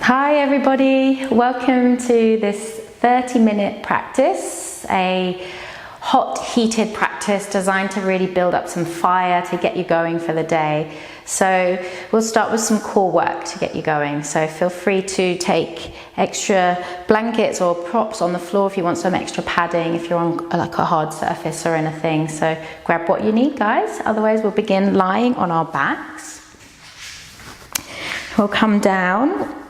Hi everybody, welcome to this 30-minute practice, a hot heated practice designed to really build up some fire to get you going for the day. So we'll start with some core work to get you going. So feel free to take extra blankets or props on the floor if you want some extra padding, if you're on like a hard surface or anything. So grab what you need, guys. Otherwise we'll begin lying on our backs. We'll come down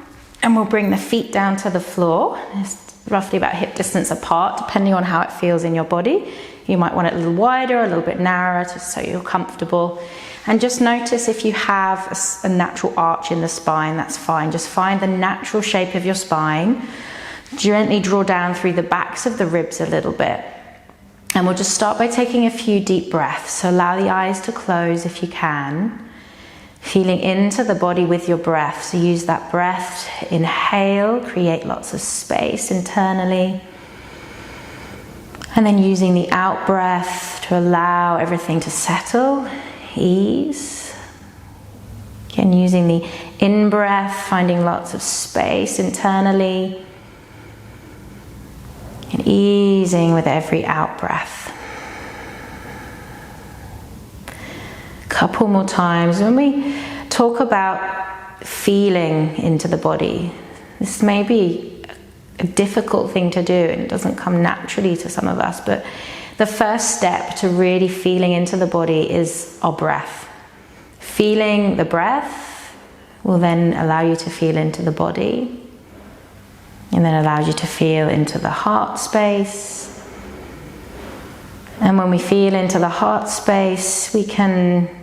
and we'll bring the feet down to the floor. It's roughly about hip distance apart, depending on how it feels in your body. You might want it a little wider, a little bit narrower, just so you're comfortable. And just notice if you have a natural arch in the spine, that's fine. Just find the natural shape of your spine. Gently draw down through the backs of the ribs a little bit. And we'll just start by taking a few deep breaths. So allow the eyes to close if you can. Feeling into the body with your breath. So use that breath to inhale, create lots of space internally. And then using the out breath to allow everything to settle, ease. Again, using the in breath, finding lots of space internally. And easing with every out breath. Couple more times. When we talk about feeling into the body, this may be a difficult thing to do and it doesn't come naturally to some of us, but the first step to really feeling into the body is our breath. Feeling the breath will then allow you to feel into the body, and then allows you to feel into the heart space. And when we feel into the heart space, we can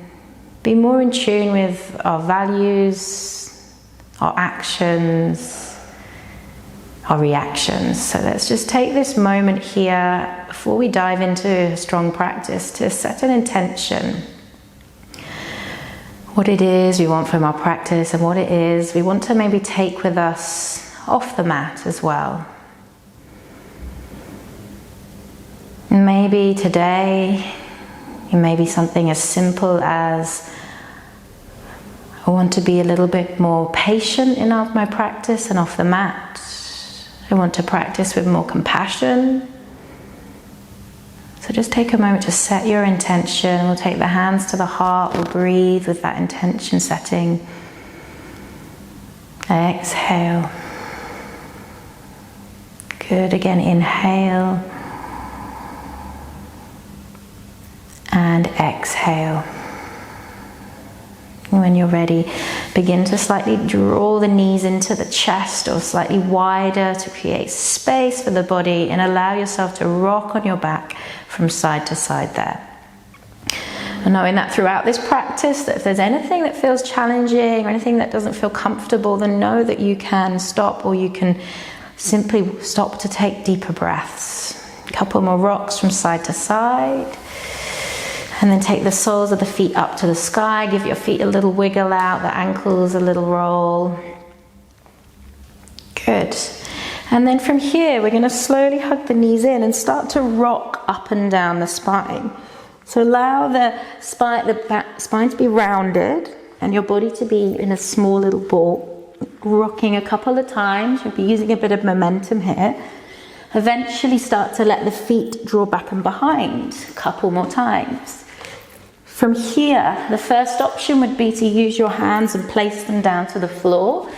be more in tune with our values, our actions, our reactions. So let's just take this moment here before we dive into a strong practice to set an intention. What it is we want from our practice and what it is we want to maybe take with us off the mat as well. Maybe today it may be something as simple as I want to be a little bit more patient in my practice and off the mat. I want to practice with more compassion. So just take a moment to set your intention. We'll take the hands to the heart. We'll breathe with that intention setting. Exhale. Good. Again, inhale. And exhale. When you're ready, begin to slightly draw the knees into the chest or slightly wider to create space for the body, and allow yourself to rock on your back from side to side there. And knowing that throughout this practice, that if there's anything that feels challenging or anything that doesn't feel comfortable, then know that you can stop, or you can simply stop to take deeper breaths. A couple more rocks from side to side. And then take the soles of the feet up to the sky. Give your feet a little wiggle out, the ankles a little roll. Good. And then from here, we're going to slowly hug the knees in and start to rock up and down the spine. So allow the back spine to be rounded and your body to be in a small little ball. Rocking a couple of times. You'll be using a bit of momentum here. Eventually start to let the feet draw back and behind. A couple more times. From here, the first option would be to use your hands and place them down to the floor.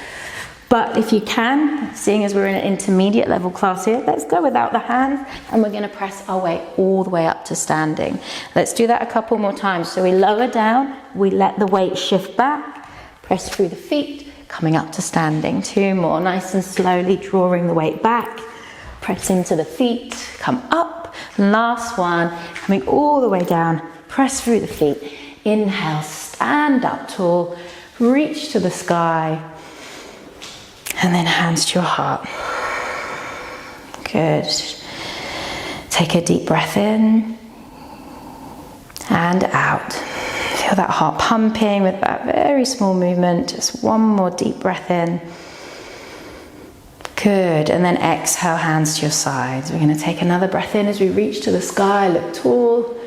But if you can, seeing as we're in an intermediate level class here, let's go without the hands, and we're going to press our way all the way up to standing. Let's do that a couple more times. So we lower down, we let the weight shift back, press through the feet, coming up to standing. Two more, nice and slowly drawing the weight back, press into the feet, come up. Last one, coming all the way down. Press through the feet. Inhale, stand up tall, reach to the sky, and then hands to your heart. Good. Take a deep breath in and out. Feel that heart pumping with that very small movement. Just one more deep breath in. Good. And then exhale, hands to your sides. We're going to take another breath in as we reach to the sky, look tall.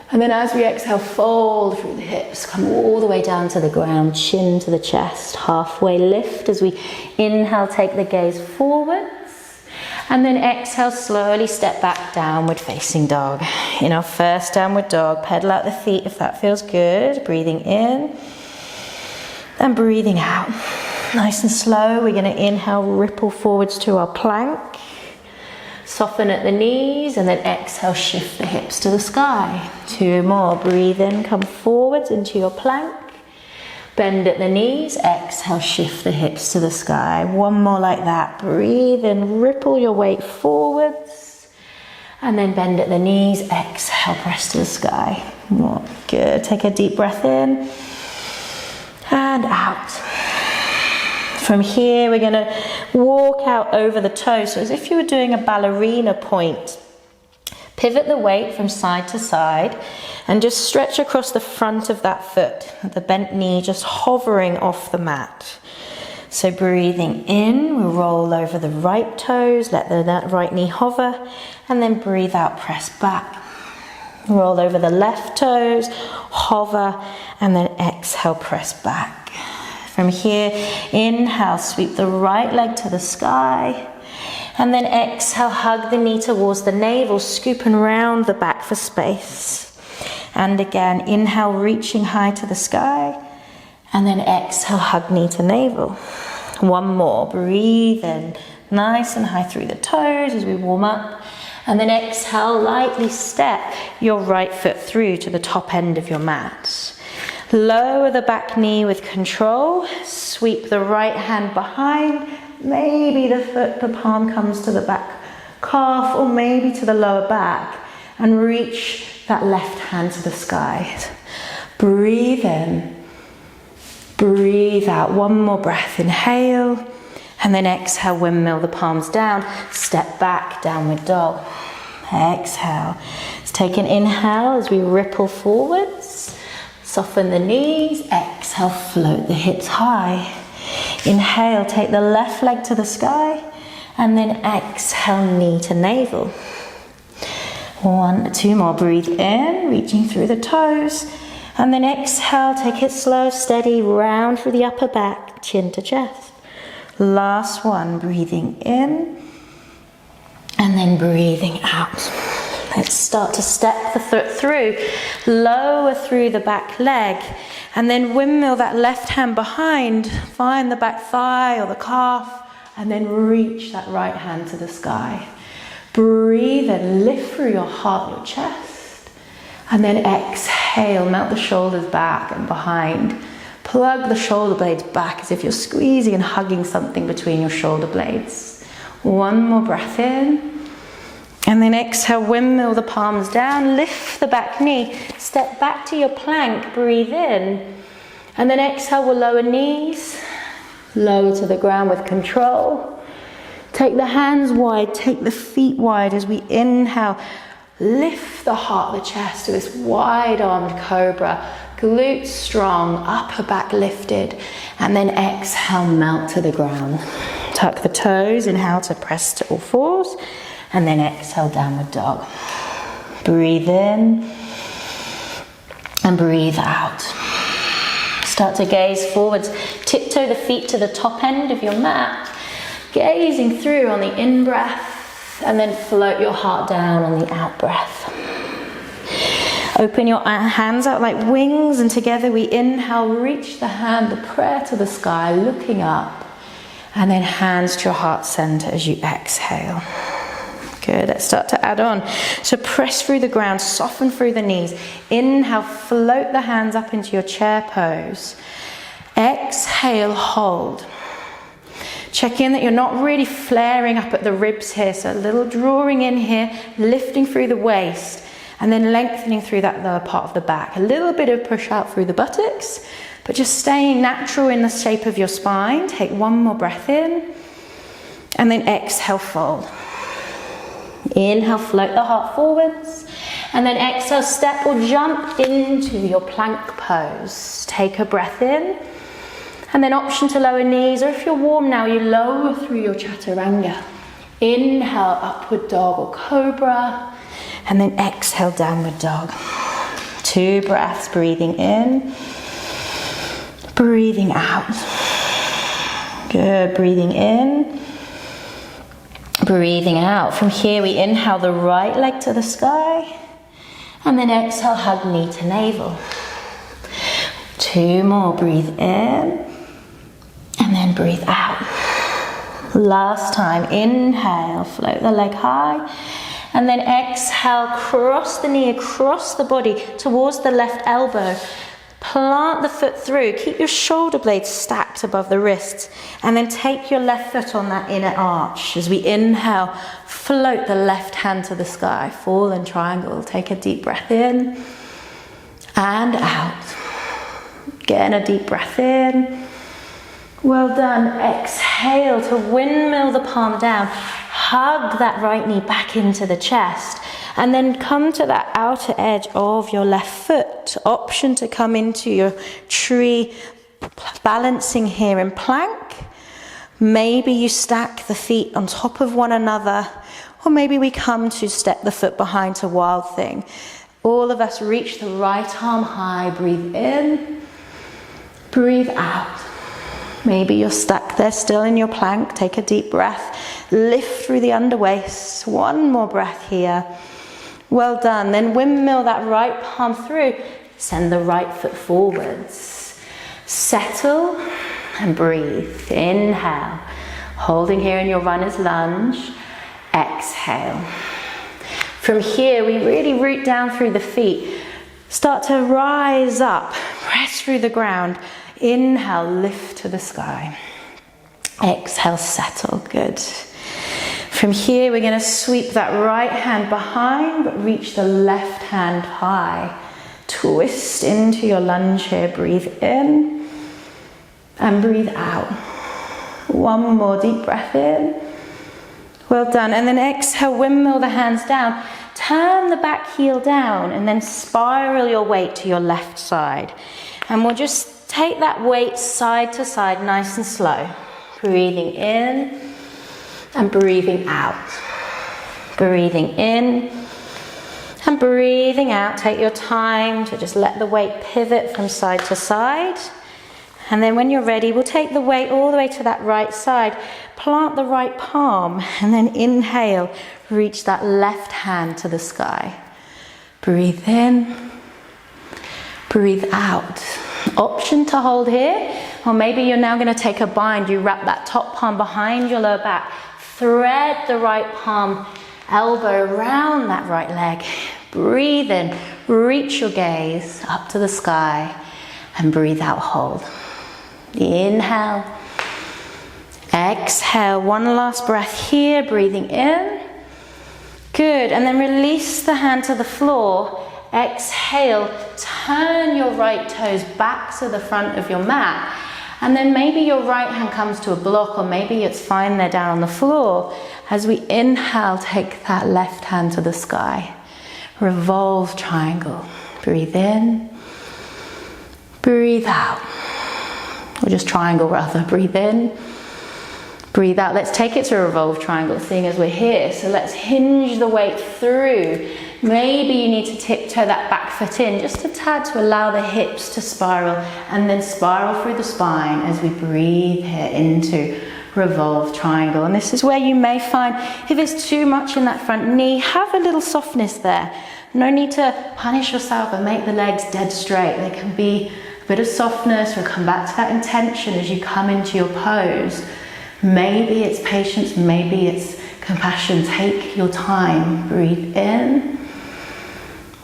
And then as we exhale, fold through the hips, come all the way down to the ground, chin to the chest, halfway lift as we inhale, take the gaze forwards. And then exhale, slowly step back, downward facing dog. In our first downward dog, pedal out the feet if that feels good. Breathing in and breathing out. Nice and slow, we're going to inhale, ripple forwards to our plank. Soften at the knees and then exhale, shift the hips to the sky. 2 more, breathe in, come forwards into your plank. Bend at the knees, exhale, shift the hips to the sky. 1 more like that, breathe in, ripple your weight forwards. And then bend at the knees, exhale, press to the sky. More, good, take a deep breath in and out. From here, we're gonna walk out over the toes. So as if you were doing a ballerina point. Pivot the weight from side to side and just stretch across the front of that foot, the bent knee just hovering off the mat. So breathing in, we'll roll over the right toes, let that right knee hover, and then breathe out, press back. Roll over the left toes, hover, and then exhale, press back. From here, inhale, sweep the right leg to the sky. And then exhale, hug the knee towards the navel, scooping round the back for space. And again, inhale, reaching high to the sky. And then exhale, hug knee to navel. 1 more, breathe in, nice and high through the toes as we warm up. And then exhale, lightly step your right foot through to the top end of your mat. Lower the back knee with control, sweep the right hand behind. Maybe the palm comes to the back calf or maybe to the lower back, and reach that left hand to the sky. Breathe in, breathe out. 1 more breath, inhale, and then exhale, windmill the palms down, step back, downward dog. Exhale. Let's take an inhale as we ripple forwards, soften the knees, exhale, float the hips high. Inhale, take the left leg to the sky, and then exhale, knee to navel. 1, 2 more, breathe in, reaching through the toes, and then exhale, take it slow, steady, round through the upper back, chin to chest. Last one, breathing in, and then breathing out. Let's start to step the foot through, lower through the back leg, and then windmill that left hand behind, find the back thigh or the calf, and then reach that right hand to the sky. Breathe and lift through your heart, your chest, and then exhale, melt the shoulders back and behind. Plug the shoulder blades back as if you're squeezing and hugging something between your shoulder blades. 1 more breath in. And then exhale, windmill the palms down, lift the back knee, step back to your plank, breathe in. And then exhale, we'll lower knees, lower to the ground with control. Take the hands wide, take the feet wide as we inhale. Lift the heart of the chest to this wide-armed cobra. Glutes strong, upper back lifted. And then exhale, melt to the ground. Tuck the toes, inhale to press to all fours. And then exhale, downward dog. Breathe in and breathe out. Start to gaze forwards. Tiptoe the feet to the top end of your mat. Gazing through on the in-breath, and then float your heart down on the out-breath. Open your hands out like wings, and together we inhale, reach the hand, the prayer to the sky, looking up, and then hands to your heart center as you exhale. Good, let's start to add on. So press through the ground, soften through the knees. Inhale, float the hands up into your chair pose. Exhale, hold. Check in that you're not really flaring up at the ribs here, so a little drawing in here, lifting through the waist, and then lengthening through that lower part of the back. A little bit of push out through the buttocks, but just staying natural in the shape of your spine. Take 1 more breath in, and then exhale, fold. Inhale, float the heart forwards, and then exhale, step or jump into your plank pose. Take a breath in, and then option to lower knees, or if you're warm now, you lower through your chaturanga. Inhale, upward dog or cobra, and then exhale, downward dog. 2 breaths, breathing in, breathing out. Good, breathing in, breathing out. From here we inhale the right leg to the sky, and then exhale, hug knee to navel. 2 more, breathe in, and then breathe out. Last time, inhale, float the leg high, and then exhale, cross the knee across the body towards the left elbow. Plant the foot through, keep your shoulder blades stacked above the wrists, and then take your left foot on that inner arch. As we inhale, float the left hand to the sky, fallen triangle. Take a deep breath in and out. Again, a deep breath in. Well done. Exhale to windmill the palm down. Hug that right knee back into the chest. And then come to that outer edge of your left foot. Option to come into your tree, balancing here in plank. Maybe you stack the feet on top of one another. Or maybe we come to step the foot behind to wild thing. All of us reach the right arm high. Breathe in. Breathe out. Maybe you're stuck there still in your plank. Take a deep breath. Lift through the underwaist. 1 more breath here. Well done. Then windmill that right palm through. Send the right foot forwards. Settle and breathe. Inhale. Holding here in your runner's lunge. Exhale. From here, we really root down through the feet. Start to rise up. Press through the ground. Inhale, lift to the sky. Exhale, settle. Good. From here, we're going to sweep that right hand behind, but reach the left hand high. Twist into your lunge here. Breathe in and breathe out. 1 more deep breath in. Well done. And then exhale, windmill the hands down. Turn the back heel down and then spiral your weight to your left side. And we'll just take that weight side to side, nice and slow. Breathing in and breathing out. Breathing in and breathing out. Take your time to just let the weight pivot from side to side. And then when you're ready, we'll take the weight all the way to that right side. Plant the right palm and then inhale. Reach that left hand to the sky. Breathe in. Breathe out. Option to hold here, or maybe you're now going to take a bind. You wrap that top palm behind your lower back. Thread the right palm, elbow around that right leg. Breathe in, reach your gaze up to the sky, and breathe out, hold. Inhale. Exhale, 1 last breath here, breathing in. Good, and then release the hand to the floor. Exhale, turn your right toes back to the front of your mat. And then maybe your right hand comes to a block, or maybe it's fine there down on the floor. As we inhale, take that left hand to the sky. Revolve triangle. Breathe in. Breathe out. Or just triangle rather. Breathe in. Breathe out. Let's take it to a revolve triangle, seeing as we're here. So let's hinge the weight through. Maybe you need to tiptoe that back foot in just a tad to allow the hips to spiral, and then spiral through the spine as we breathe here into revolve triangle. And this is where you may find, if it's too much in that front knee, have a little softness there. No need to punish yourself and make the legs dead straight. There can be a bit of softness. We'll come back to that intention as you come into your pose. Maybe it's patience, maybe it's compassion. Take your time. Breathe in.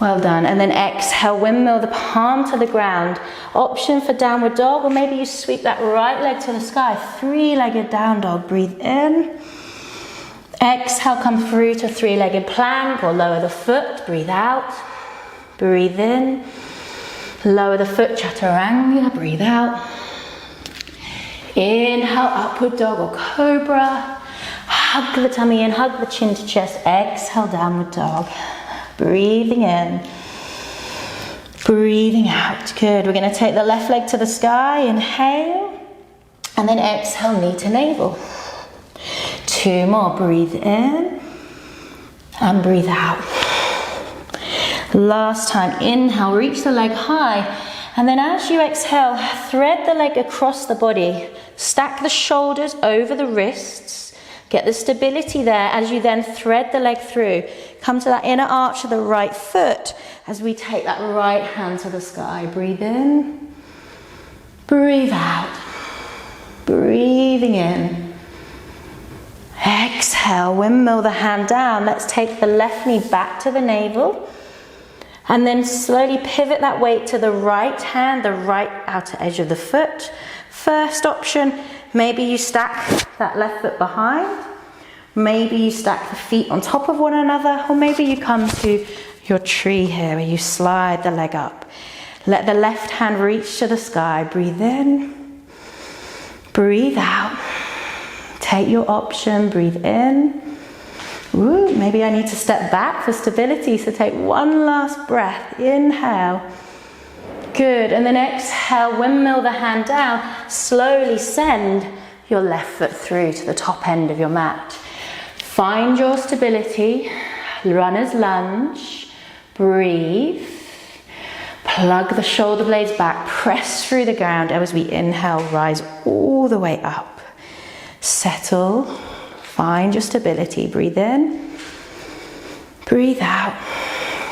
Well done. And then exhale, windmill the palm to the ground. Option for downward dog, or maybe you sweep that right leg to the sky. 3-legged down dog. Breathe in. Exhale, come through to 3-legged plank, or lower the foot. Breathe out. Breathe in. Lower the foot, chaturanga. Breathe out. Inhale, upward dog or cobra. Hug the tummy in, hug the chin to chest. Exhale, downward dog. Breathing in, breathing out. Good. We're going to take the left leg to the sky. Inhale, and then exhale, knee to navel. 2 more. Breathe in and breathe out. Last time, inhale, reach the leg high. And then as you exhale, thread the leg across the body. Stack the shoulders over the wrists. Get the stability there as you then thread the leg through. Come to that inner arch of the right foot as we take that right hand to the sky. Breathe in. Breathe out. Breathing in. Exhale, windmill the hand down. Let's take the left knee back to the navel. And then slowly pivot that weight to the right hand, the right outer edge of the foot. First option, maybe you stack that left foot behind. Maybe you stack the feet on top of one another. Or maybe you come to your tree here where you slide the leg up. Let the left hand reach to the sky. Breathe in. Breathe out. Take your option. Breathe in. Ooh, maybe I need to step back for stability, so take one last breath. Inhale. Good, and then exhale, windmill the hand down. Slowly send your left foot through to the top end of your mat. Find your stability, runner's lunge, breathe. Plug the shoulder blades back, press through the ground as we inhale, rise all the way up. Settle. Find your stability. Breathe in. Breathe out.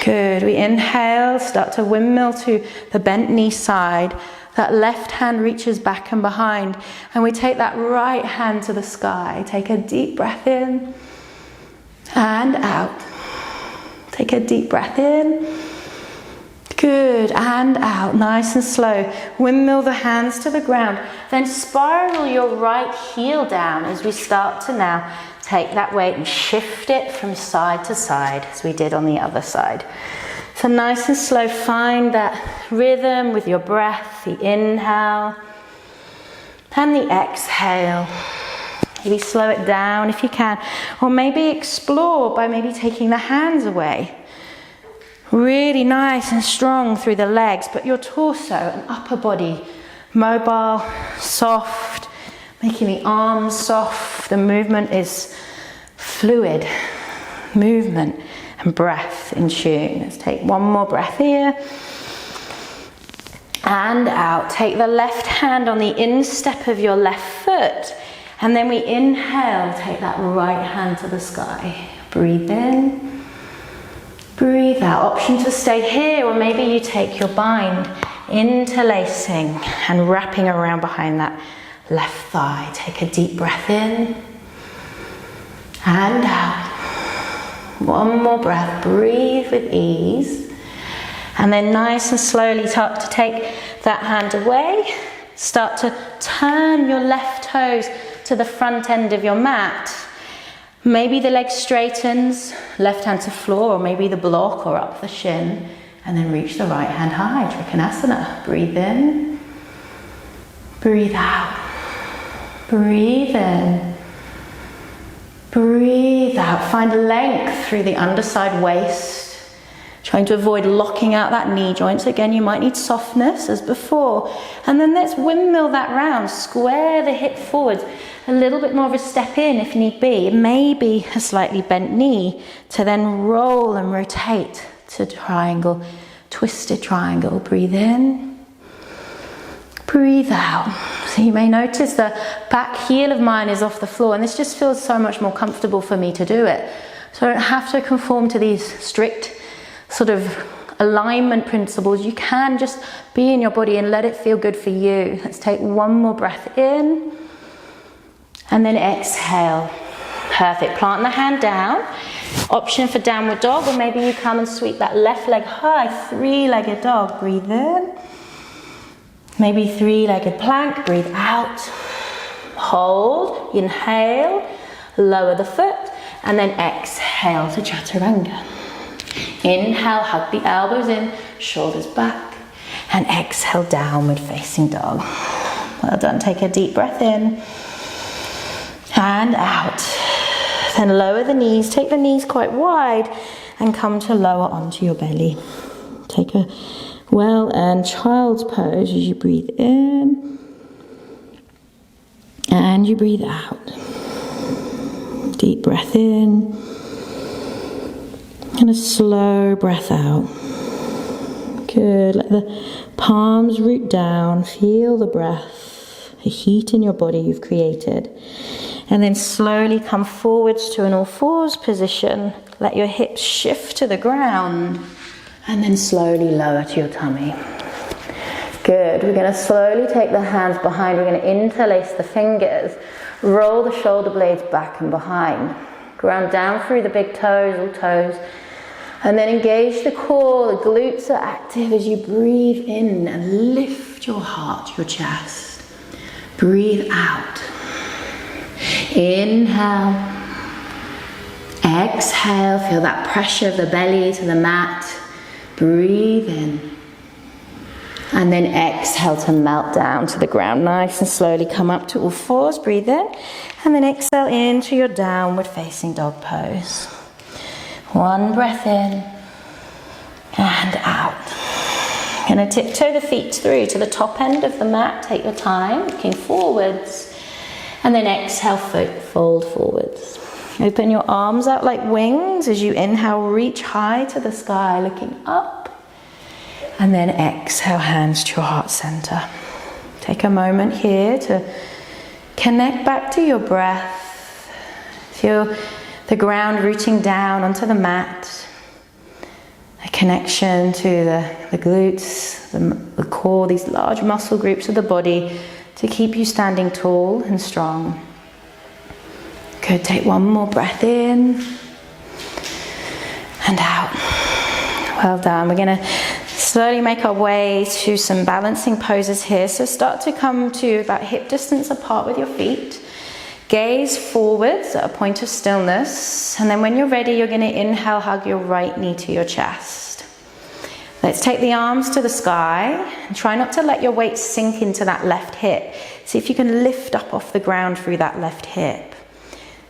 Good. We inhale, start to windmill to the bent knee side. That left hand reaches back and behind. And we take that right hand to the sky. Take a deep breath in and out. Take a deep breath in. Good. And out. Nice and slow. Windmill the hands to the ground. Then spiral your right heel down as we start to now take that weight and shift it from side to side as we did on the other side. So nice and slow, find that rhythm with your breath, the inhale and the exhale. Maybe slow it down if you can, or maybe explore by maybe taking the hands away. Really nice and strong through the legs, but your torso and upper body mobile, soft, making the arms soft. The movement is fluid, movement and breath in tune. Let's take one more breath here and out. Take the left hand on the instep of your left foot, and then we inhale, take that right hand to the sky. Breathe in, breathe out. Option to stay here, or maybe you take your bind, interlacing and wrapping around behind that left thigh. Take a deep breath in and out. One more breath. Breathe with ease. And then nice and slowly start to take that hand away. Start to turn your left toes to the front end of your mat. Maybe the leg straightens, left hand to floor, or maybe the block or up the shin. And then reach the right hand high, Trikonasana. Breathe in, breathe out, breathe in, breathe out. Find length through the underside waist, trying to avoid locking out that knee joint. So again, you might need softness as before. And then let's windmill that round, square the hip forwards, a little bit more of a step in if need be, maybe a slightly bent knee to then roll and rotate to triangle, twisted triangle. Breathe in, breathe out. So you may notice the back heel of mine is off the floor, and this just feels so much more comfortable for me to do it. So I don't have to conform to these strict sort of alignment principles. You can just be in your body and let it feel good for you. Let's take one more breath in and then exhale. Perfect. Plant the hand down. Option for downward dog, or maybe you come and sweep that left leg high, three-legged dog. Breathe in. Maybe three-legged plank. Breathe out. Hold. Inhale. Lower the foot. And then exhale to Chaturanga. Inhale, hug the elbows in, shoulders back. And exhale, downward facing dog. Well done. Take a deep breath in. And out. Then lower the knees, take the knees quite wide and come to lower onto your belly. Take a well-earned child's pose as you breathe in and you breathe out. Deep breath in and a slow breath out. Good, let the palms root down, feel the breath, the heat in your body you've created. And then slowly come forwards to an all fours position. Let your hips shift to the ground. And then slowly lower to your tummy. Good, we're going to slowly take the hands behind. We're going to interlace the fingers. Roll the shoulder blades back and behind. Ground down through the big toes, all toes. And then engage the core, the glutes are active as you breathe in and lift your heart, your chest. Breathe out. Inhale. Exhale, feel that pressure of the belly to the mat. Breathe in. And then exhale to melt down to the ground. Nice and slowly come up to all fours, breathe in. And then exhale into your downward facing dog pose. One breath in and out. You're going to tiptoe the feet through to the top end of the mat. Take your time, looking forwards. And then exhale, fold forwards. Open your arms out like wings as you inhale, reach high to the sky, looking up. And then exhale, hands to your heart center. Take a moment here to connect back to your breath. Feel the ground rooting down onto the mat. A connection to the glutes, the core, these large muscle groups of the body to keep you standing tall and strong. Good, take one more breath in and out. Well done. We're going to slowly make our way to some balancing poses here. So start to come to about hip distance apart with your feet. Gaze forwards at a point of stillness. And then when you're ready, you're going to inhale, hug your right knee to your chest. Let's take the arms to the sky and try not to let your weight sink into that left hip. See if you can lift up off the ground through that left hip.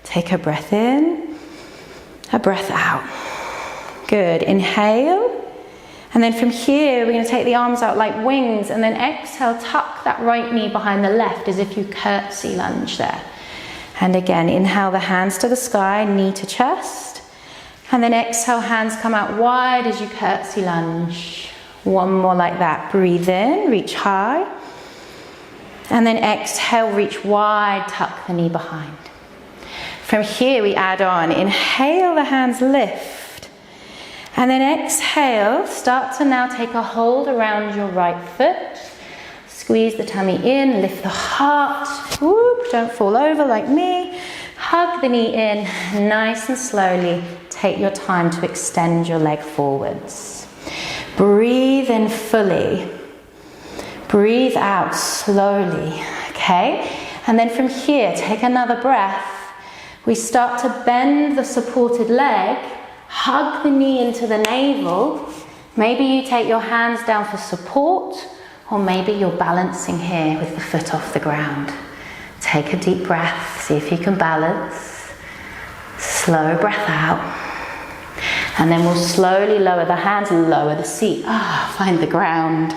Take a breath in, a breath out. Good, inhale. And then from here, we're going to take the arms out like wings and then exhale, tuck that right knee behind the left as if you curtsy lunge there. And again, inhale the hands to the sky, knee to chest. And then exhale, hands come out wide as you curtsy lunge. One more like that. Breathe in, reach high. And then exhale, reach wide, tuck the knee behind. From here, we add on. Inhale, the hands lift. And then exhale, start to now take a hold around your right foot. Squeeze the tummy in, lift the heart. Whoop, don't fall over like me. Hug the knee in, nice and slowly. Take your time to extend your leg forwards. Breathe in fully. Breathe out slowly, okay? And then from here, take another breath. We start to bend the supported leg, hug the knee into the navel. Maybe you take your hands down for support, or maybe you're balancing here with the foot off the ground. Take a deep breath, see if you can balance. Slow breath out. And then we'll slowly lower the hands, lower the seat. Find the ground.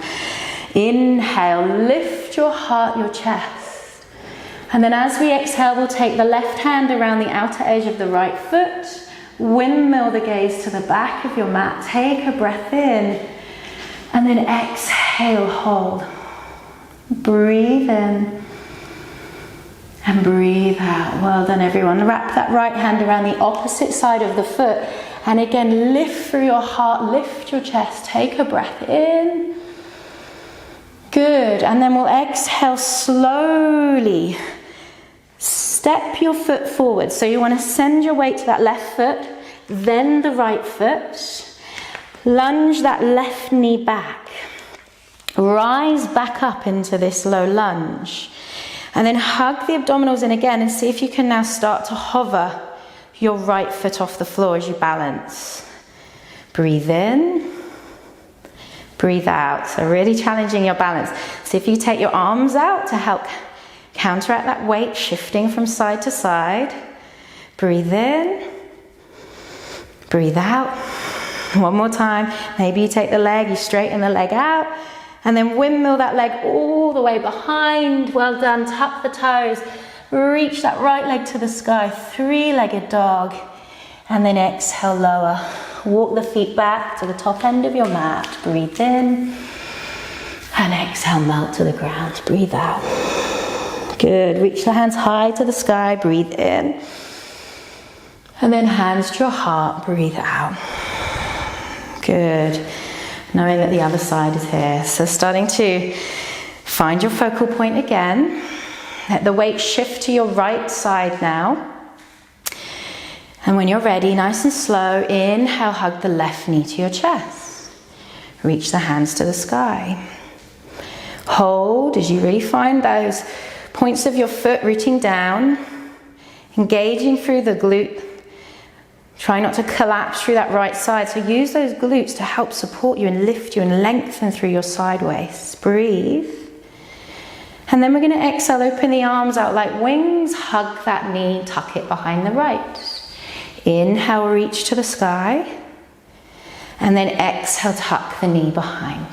Inhale, lift your heart, your chest. And then as we exhale, we'll take the left hand around the outer edge of the right foot. Windmill the gaze to the back of your mat. Take a breath in. And then exhale, hold. Breathe in. And breathe out. Well done, everyone. Wrap that right hand around the opposite side of the foot. And again, lift through your heart, lift your chest. Take a breath in. Good. And then we'll exhale slowly. Step your foot forward. So you want to send your weight to that left foot, then the right foot. Lunge that left knee back. Rise back up into this low lunge. And then hug the abdominals in again and see if you can now start to hover your right foot off the floor as you balance. Breathe in. Breathe out. So really challenging your balance. See if you take your arms out to help counteract that weight shifting from side to side. Breathe in. Breathe out. One more time. Maybe you take the leg, you straighten the leg out. And then windmill that leg all the way behind. Well done. Tuck the toes. Reach that right leg to the sky. Three-legged dog. And then exhale, lower. Walk the feet back to the top end of your mat. Breathe in. And exhale, melt to the ground. Breathe out. Good. Reach the hands high to the sky. Breathe in. And then hands to your heart. Breathe out. Good. Knowing that the other side is here. So starting to find your focal point again. Let the weight shift to your right side now. And when you're ready, nice and slow, inhale, hug the left knee to your chest. Reach the hands to the sky. Hold as you really find those points of your foot rooting down, engaging through the glute. Try not to collapse through that right side. So use those glutes to help support you and lift you and lengthen through your side waist. Breathe. And then we're going to exhale, open the arms out like wings, hug that knee, tuck it behind the right. Inhale, reach to the sky. And then exhale, tuck the knee behind.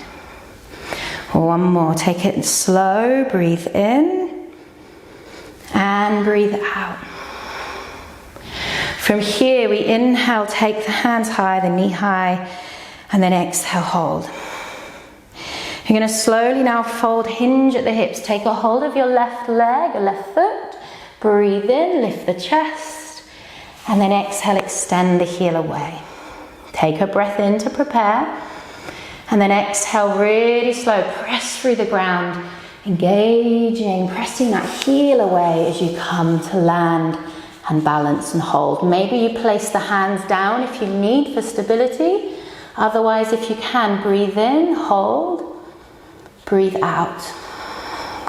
One more, take it slow, breathe in and breathe out. From here, we inhale, take the hands high, the knee high, and then exhale, hold. You're going to slowly now fold, hinge at the hips, take a hold of your left leg, or left foot, breathe in, lift the chest, and then exhale, extend the heel away. Take a breath in to prepare. And then exhale, really slow, press through the ground, engaging, pressing that heel away as you come to land and balance and hold. Maybe you place the hands down if you need for stability. Otherwise, if you can, breathe in, hold, breathe out.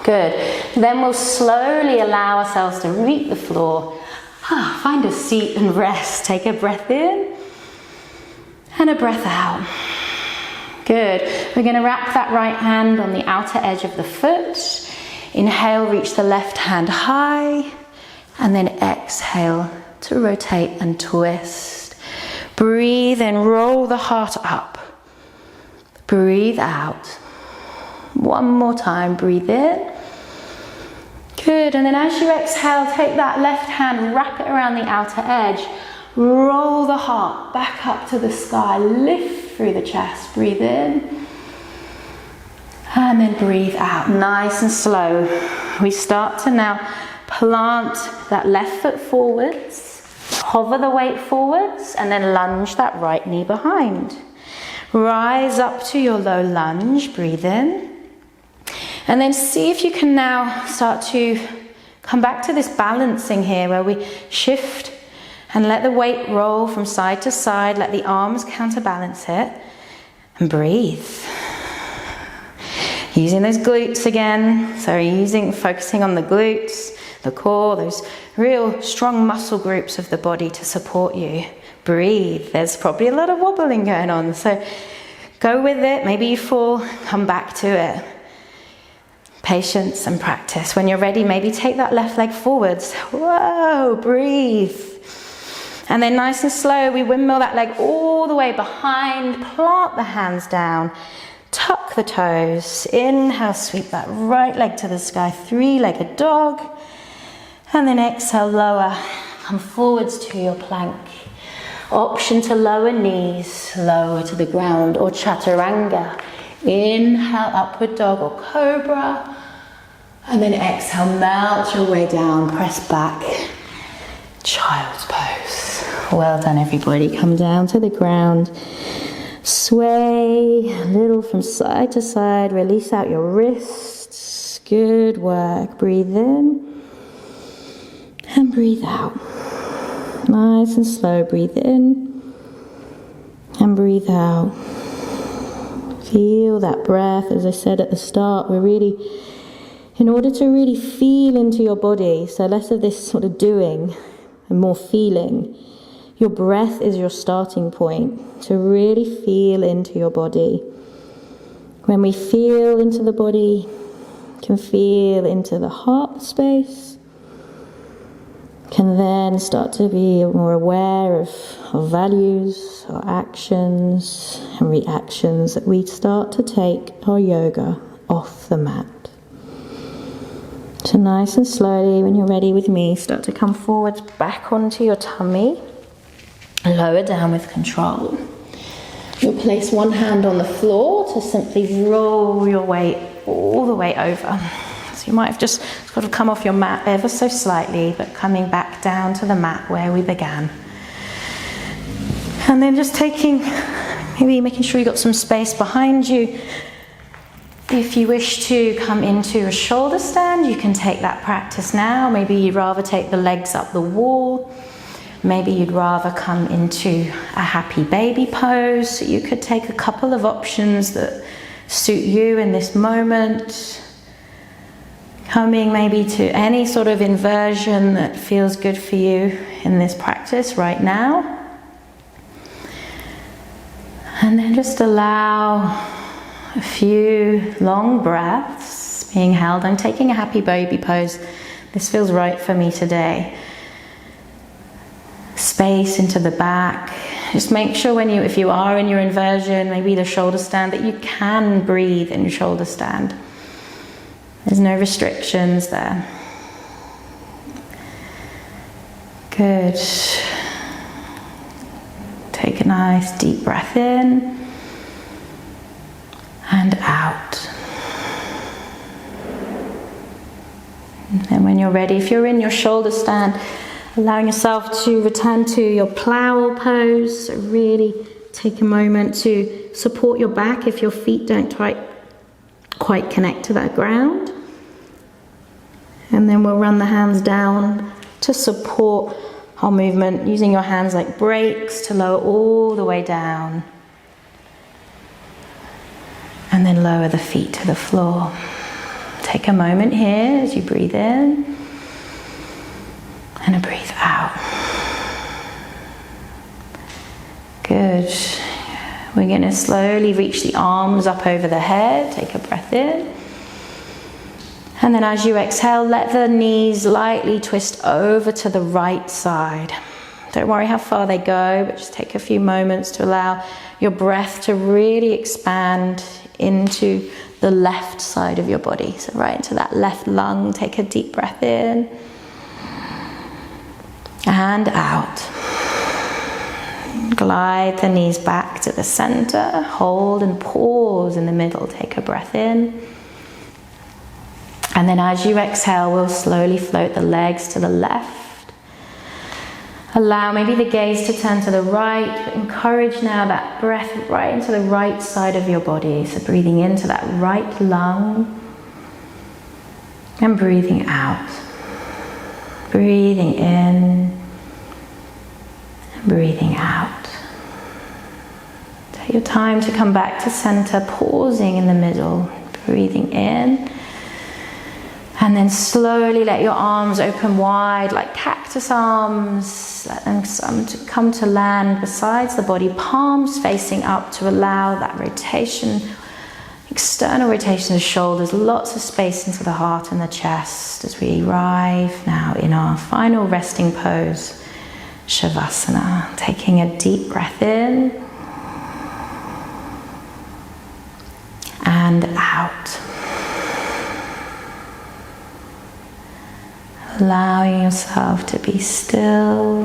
Good. Then we'll slowly allow ourselves to reach the floor. Find a seat and rest. Take a breath in and a breath out. Good. We're going to wrap that right hand on the outer edge of the foot. Inhale, reach the left hand high. And then exhale to rotate and twist. Breathe in, roll the heart up. Breathe out. One more time, breathe in. Good, and then as you exhale, take that left hand, wrap it around the outer edge. Roll the heart back up to the sky, lift through the chest, breathe in. And then breathe out, nice and slow. We start to now plant that left foot forwards, hover the weight forwards, and then lunge that right knee behind. Rise up to your low lunge, breathe in. And then see if you can now start to come back to this balancing here where we shift and let the weight roll from side to side, let the arms counterbalance it, and breathe. Using those glutes again, so focusing on the glutes, the core, those real strong muscle groups of the body to support you. Breathe. There's probably a lot of wobbling going on, so go with it. Maybe you fall, come back to it. Patience and practice. When you're ready, maybe take that left leg forwards. Whoa, breathe. And then nice and slow, we windmill that leg all the way behind, plant the hands down, tuck the toes, inhale, sweep that right leg to the sky, three-legged dog, and then exhale, lower, come forwards to your plank. Option to lower knees, lower to the ground, or chaturanga. Inhale, upward dog or cobra, and then exhale, melt your way down, press back, child's pose. Well done, everybody. Come down to the ground, sway a little from side to side, release out your wrists. Good work. Breathe in and breathe out. Nice and slow. Breathe in and breathe out. Feel that breath. As I said at the start, in order to really feel into your body, so less of this sort of doing and more feeling, your breath is your starting point to really feel into your body. When we feel into the body, can feel into the heart space, can then start to be more aware of values or actions and reactions that we start to take our yoga off the mat. So nice and slowly, when you're ready with me, start to come forwards back onto your tummy. Lower down with control. You'll place one hand on the floor to simply roll your weight all the way over. So you might have just sort of come off your mat ever so slightly, but coming back down to the mat where we began. And then just maybe making sure you got some space behind you. If you wish to come into a shoulder stand, you can take that practice now. Maybe you'd rather take the legs up the wall. Maybe you'd rather come into a happy baby pose. So you could take a couple of options that suit you in this moment. Coming maybe to any sort of inversion that feels good for you in this practice right now. And then just allow a few long breaths being held. I'm taking a happy baby pose. This feels right for me today. Space into the back. Just make sure if you are in your inversion, maybe the shoulder stand, that you can breathe in your shoulder stand. There's no restrictions there. Good. Take a nice deep breath in and out. And then when you're ready, if you're in your shoulder stand, allowing yourself to return to your plow pose. So really take a moment to support your back if your feet don't quite connect to that ground. And then we'll run the hands down to support our movement, using your hands like brakes to lower all the way down. And then lower the feet to the floor. Take a moment here as you breathe in. And a breathe out. Good. We're going to slowly reach the arms up over the head. Take a breath in. And then as you exhale, let the knees lightly twist over to the right side. Don't worry how far they go, but just take a few moments to allow your breath to really expand into the left side of your body. So right into that left lung. Take a deep breath in. And out. Glide the knees back to the center. Hold and pause in the middle. Take a breath in. And then as you exhale, we'll slowly float the legs to the left. Allow maybe the gaze to turn to the right. But encourage now that breath right into the right side of your body. So breathing into that right lung. And breathing out. Breathing in and breathing out. Take your time to come back to center, pausing in the middle, breathing in. And then slowly let your arms open wide like cactus arms. Let them come to land besides the body, palms facing up to allow that rotation. External rotation of the shoulders, lots of space into the heart and the chest as we arrive now in our final resting pose, Shavasana. Taking a deep breath in and out. Allowing yourself to be still.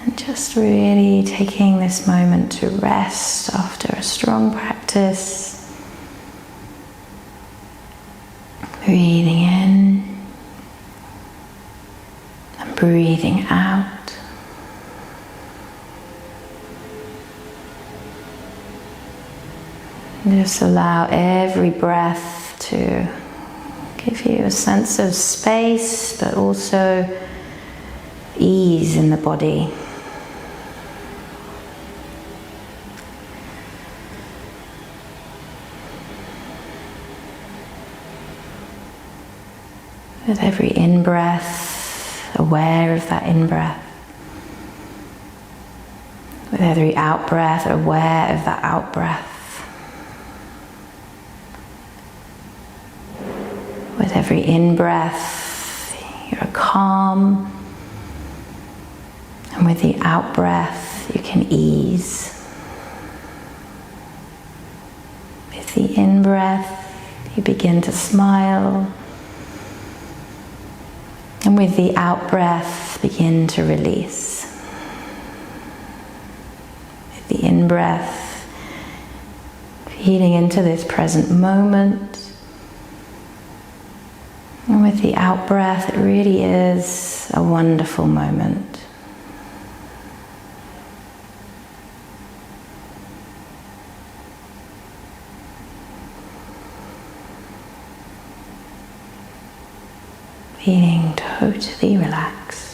And just really taking this moment to rest after a strong practice. Breathing in and breathing out. And just allow every breath to give you a sense of space, but also ease in the body. With every in-breath, aware of that in-breath. With every out-breath, aware of that out-breath. With every in-breath, you're calm. And with the out-breath, you can ease. With the in-breath, you begin to smile. And with the out-breath, breath, begin to release. With the in-breath, feeding into this present moment. And with the out-breath, it really is a wonderful moment. Feeling totally relaxed.